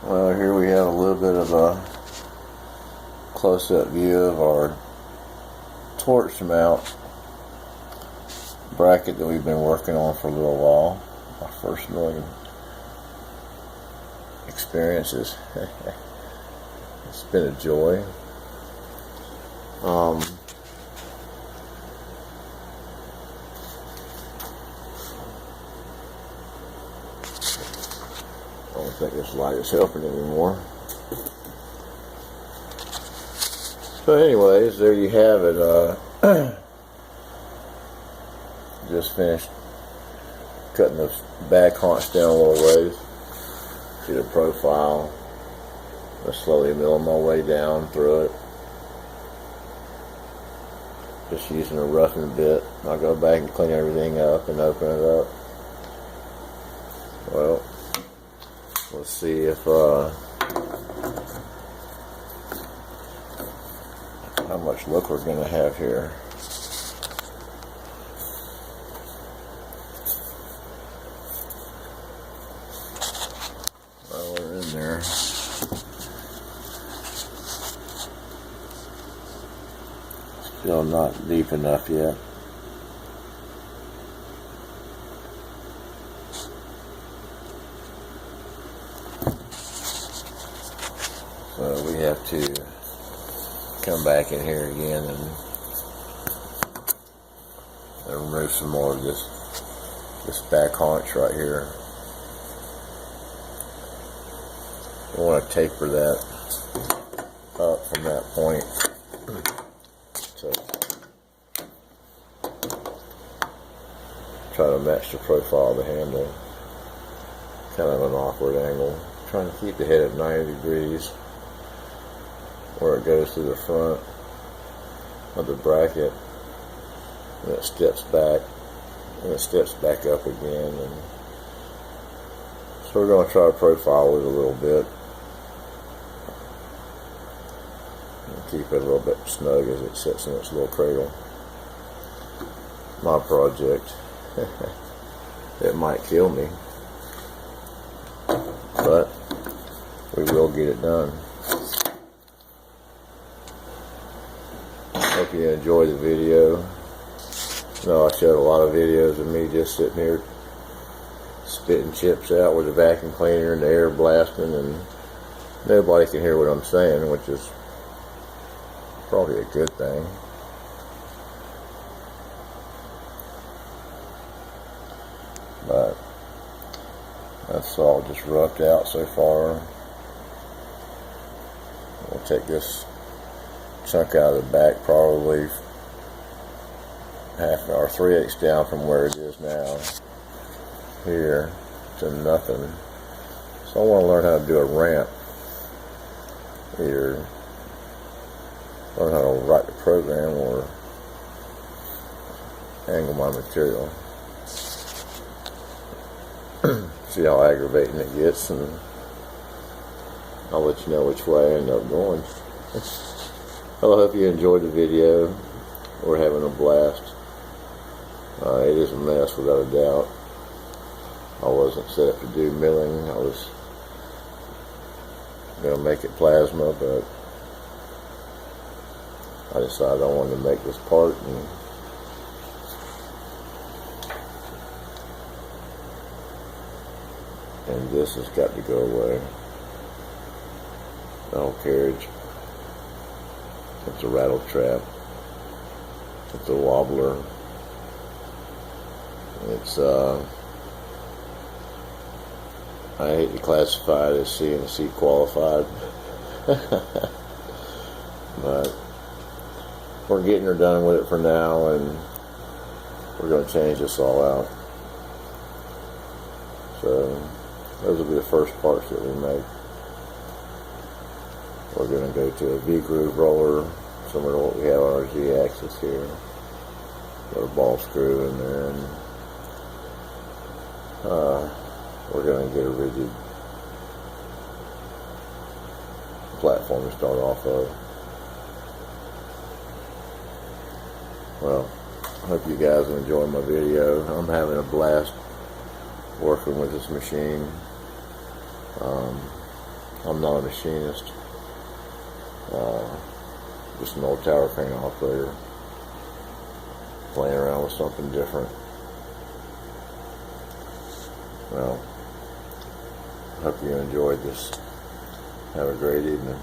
Well, here we have a little bit of a close-up view of our torch mount bracket that we've been working on for a little while. Our first million experiences. It's been a joy. I don't think this light is helping anymore. So anyways, there you have it. Just finished cutting the back haunch down a little ways. See the profile. I'm slowly milling my way down through it. Just using a roughing bit. I'll go back and clean everything up and open it up. Well, let's see if how much look we're going to have here. Well, we're in there. Still not deep enough yet. So we have to come back in here again and remove some more of this back haunch right here. We want to taper that up from that point. So try to match the profile of the handle. Kind of an awkward angle. Trying to keep the head at 90 degrees where it goes through the front of the bracket, and it steps back, and it steps back up again. And so we're going to try to profile it a little bit and keep it a little bit snug as it sits in its little cradle. My project. It might kill me, but we will get it done. Hope you enjoyed the video. I showed a lot of videos of me just sitting here spitting chips out with a vacuum cleaner and the air blasting, and nobody can hear what I'm saying, which is probably a good thing. But that's all just roughed out so far. We'll take this chunk out of the back, probably half or 3/8 down from where it is now here to nothing. So I want to learn how to do a ramp, either learn how to write the program or angle my material. See how aggravating it gets, and I'll let you know which way I end up going. Well, I hope you enjoyed the video. We're having a blast. It is a mess without a doubt. I wasn't set up to do milling. I was going to make it plasma, but I decided I wanted to make this part, and this has got to go away. The whole carriage. It's a rattle trap. It's a wobbler. It's I hate to classify it as CNC qualified. But we're getting her done with it for now, and we're going to change this all out. So those will be the first parts that we make. We're going to go to a V-groove roller, similar to what we have on our Z-axis here. Put a ball screw in there, and we're going to get a rigid platform to start off of. Well, I hope you guys are enjoying my video. I'm having a blast working with this machine. I'm not a machinist. Just an old tower crane operator. Playing around with something different. Well, I hope you enjoyed this. Have a great evening.